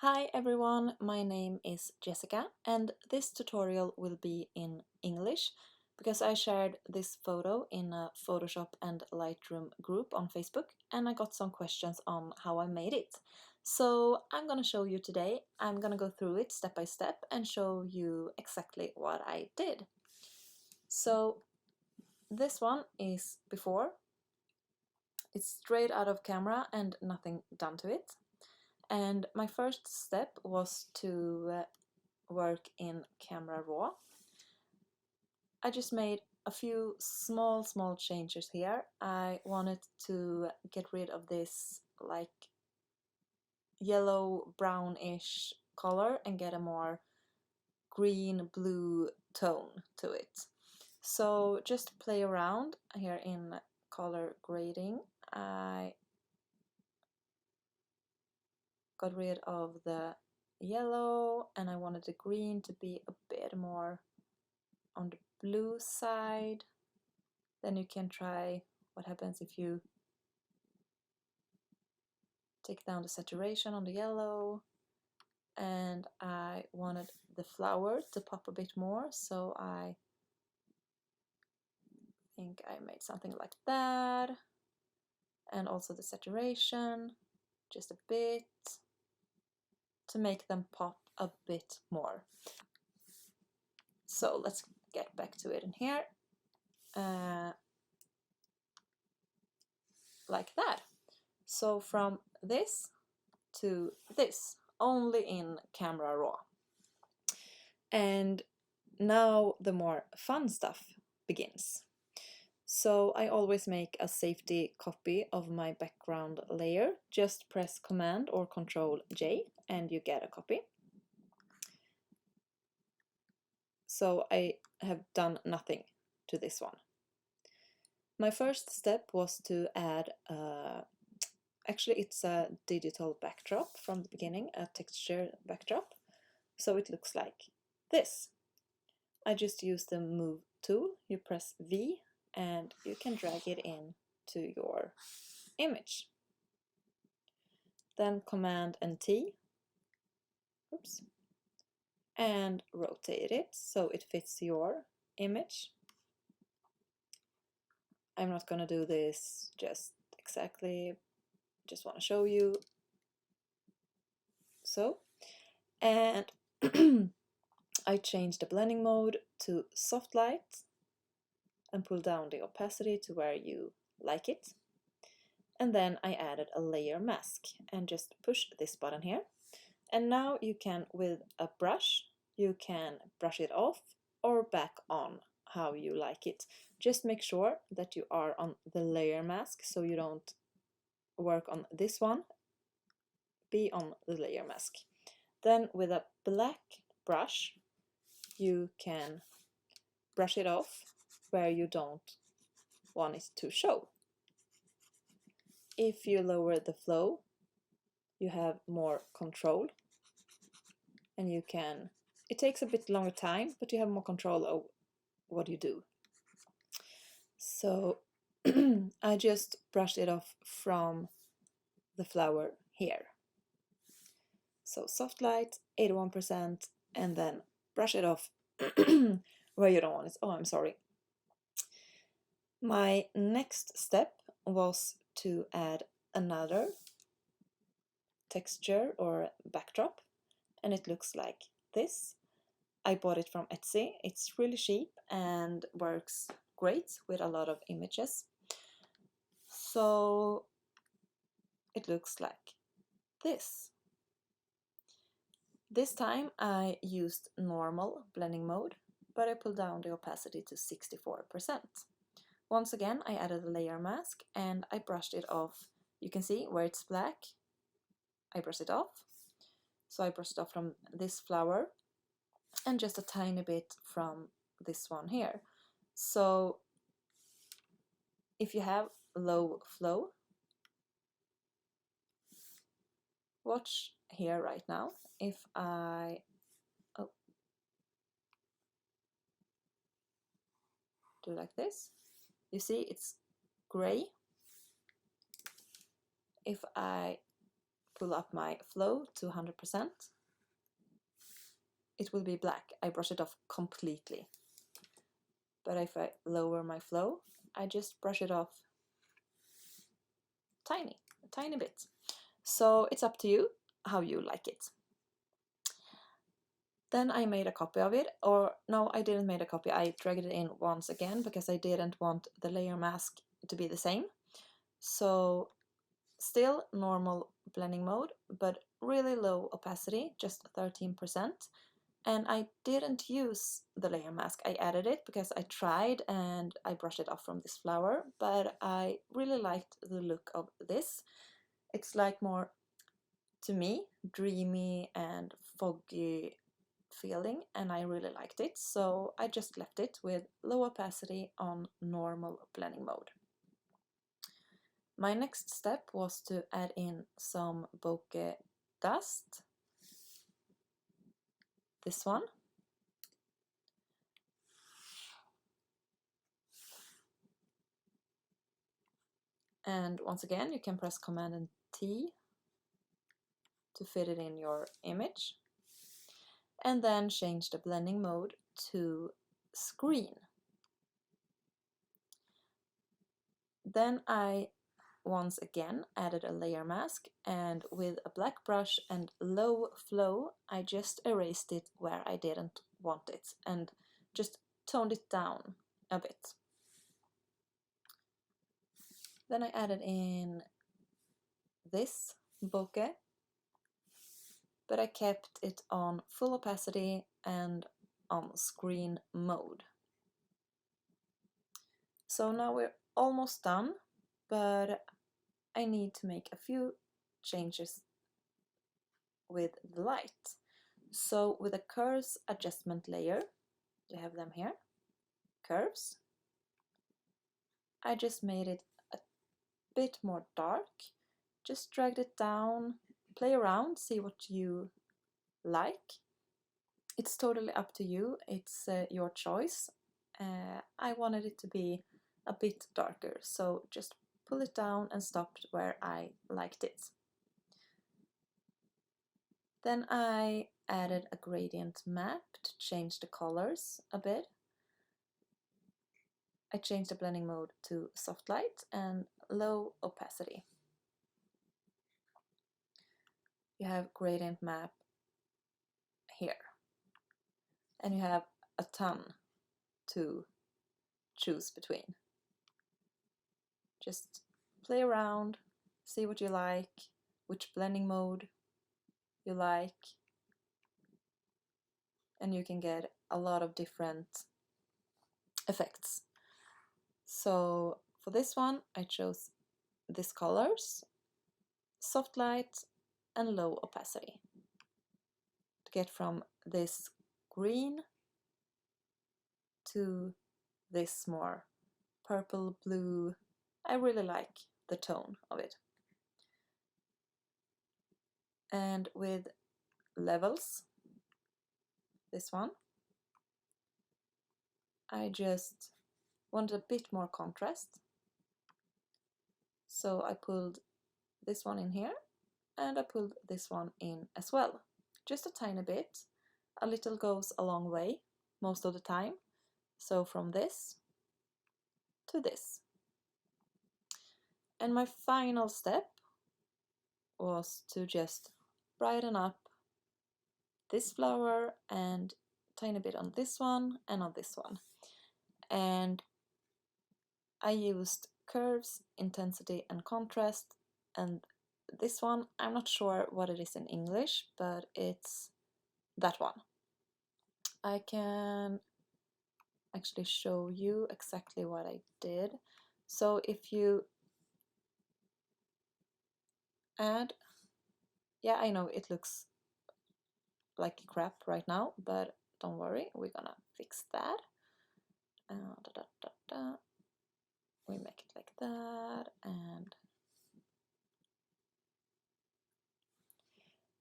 Hi everyone, my name is Jessica and this tutorial will be in English because I shared this photo in a Photoshop and Lightroom group on Facebook and I got some questions on how I made it. So I'm gonna show you today. I'm gonna go through it step by step and show you exactly what I did. So this one is before. It's straight out of camera and nothing done to it. And my first step was to work in Camera Raw. I just made a few small changes here. I wanted to get rid of this like yellow brownish color and get a more green blue tone to it. So just play around here in color grading. I got rid of the yellow and I wanted the green to be a bit more on the blue side. Then you can try what happens if you take down the saturation on the yellow. And I wanted the flower to pop a bit more, so I think I made something like that. And also the saturation, just a bit, to make them pop a bit more. So let's get back to it in here. Like that. So from this to this, only in Camera Raw. And now the more fun stuff begins. So I always make a safety copy of my background layer. Just press Command or Control J and you get a copy. So I have done nothing to this one. My first step was to add actually it's a digital backdrop from the beginning, a texture backdrop. So it looks like this. I just use the Move tool. You press V and you can drag it in to your image. Then Command and T, oops, and rotate it so it fits your image. I'm not gonna do this just exactly, just want to show you. So, and I changed the blending mode to soft light and pull down the opacity to where you like it. And then I added a layer mask and just push this button here. And now you can, with a brush, you can brush it off or back on how you like it. Just make sure that you are on the layer mask so you don't work on this one. Be on the layer mask. Then with a black brush, you can brush it off where you don't want it to show. If you lower the flow, you have more control and you can, it takes a bit longer time, but you have more control of what you do. So I just brushed it off from the flower here. So soft light, 81%, and then brush it off where you don't want it. Oh, I'm sorry. My next step was to add another texture or backdrop, and it looks like this. I bought it from Etsy. It's really cheap and works great with a lot of images. So it looks like this. This time I used normal blending mode, but I pulled down the opacity to 64%. Once again, I added a layer mask and I brushed it off. You can see where it's black, I brushed it off. So I brushed it off from this flower and just a tiny bit from this one here. So if you have low flow, watch here right now. If I do like this, you see it's gray. If I pull up my flow to 100%, it will be black. I brush it off completely. But if I lower my flow, I just brush it off a tiny bit. So it's up to you how you like it. Then I made a copy of it, or no, I didn't make a copy. I dragged it in once again because I didn't want the layer mask to be the same. So still normal blending mode, but really low opacity, just 13%. And I didn't use the layer mask. I added it because I tried and I brushed it off from this flower, but I really liked the look of this. It's like more, to me, dreamy and foggy feeling, and I really liked it, so I just left it with low opacity on normal blending mode. My next step was to add in some bokeh dust, this one, and once again you can press Command and T to fit it in your image, and then change the blending mode to screen. Then I once again added a layer mask, and with a black brush and low flow I just erased it where I didn't want it and just toned it down a bit. Then I added in this bokeh, but I kept it on full opacity and on screen mode. So now we're almost done, but I need to make a few changes with the light. So with a curves adjustment layer, you have them here, curves, I just made it a bit more dark, just dragged it down, play around, see what you like. It's totally up to you, it's your choice. I wanted it to be a bit darker, so just pull it down and stopped where I liked it. Then I added a gradient map to change the colors a bit. I changed the blending mode to soft light and low opacity. You have gradient map here, and you have a ton to choose between. Just play around, see what you like, which blending mode you like, and you can get a lot of different effects. So for this one I chose these colors, soft light and low opacity, to get from this green to this more purple blue. I really like the tone of it. And with levels, this one, I just wanted a bit more contrast, so I pulled this one in here and I pulled this one in as well, just a tiny bit. A little goes a long way most of the time, so from this to this. And my final step was to just brighten up this flower and tiny bit on this one and on this one. And I used curves, intensity and contrast, and this one, I'm not sure what it is in English, but it's that one. I can actually show you exactly what I did. So if you add, yeah, I know it looks like crap right now, but don't worry, we're gonna fix that. We make it like that, and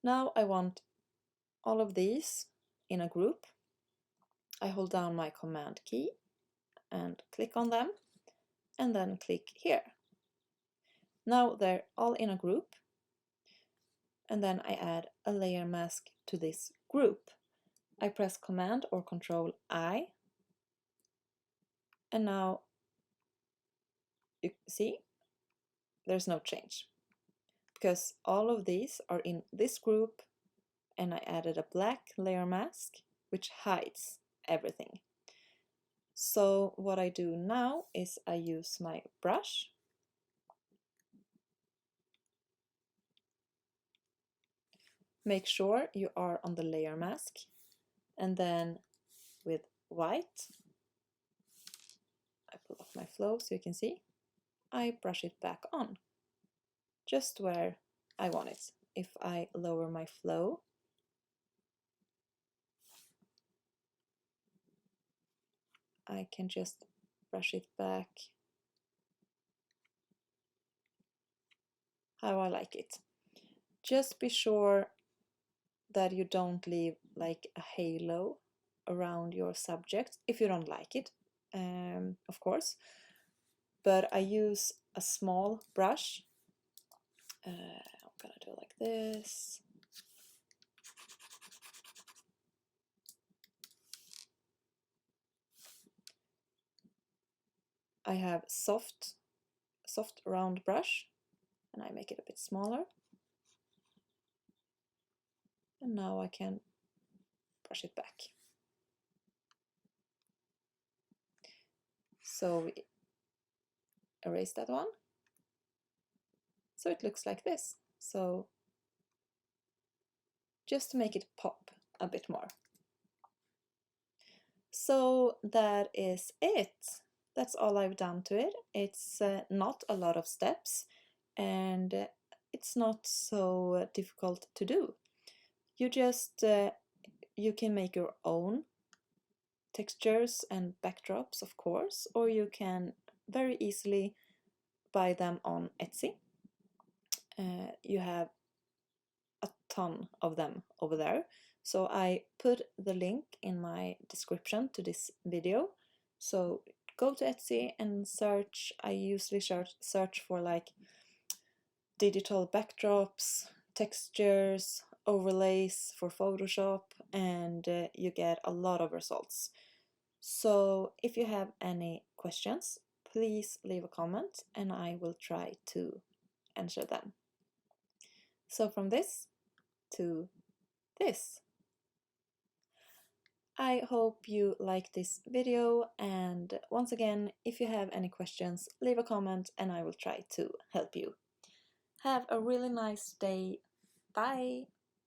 now I want all of these in a group. I hold down my command key and click on them, and then click here. Now they're all in a group, and then I add a layer mask to this group. I press Command or Control I, and now you see there's no change because all of these are in this group, and I added a black layer mask which hides everything. So what I do now is I use my brush, make sure you are on the layer mask, and then with white, I pull off my flow so you can see, I brush it back on, just where I want it. If I lower my flow, I can just brush it back how I like it. Just be sure that you don't leave like a halo around your subject if you don't like it, of course. But I use a small brush. I'm gonna do it like this. I have soft round brush, and I make it a bit smaller. And now I can brush it back. So we erase that one. So it looks like this. So just to make it pop a bit more. So that is it. That's all I've done to it. It's not a lot of steps, and it's not so difficult to do. You just you can make your own textures and backdrops, of course, or you can very easily buy them on Etsy. You have a ton of them over there. So I put the link in my description to this video. So go to Etsy and search. I usually search for like digital backdrops, textures, overlays for Photoshop, and you get a lot of results. So if you have any questions, please leave a comment and I will try to answer them. So from this to this. I hope you like this video, and once again, if you have any questions, leave a comment and I will try to help you. Have a really nice day. Bye!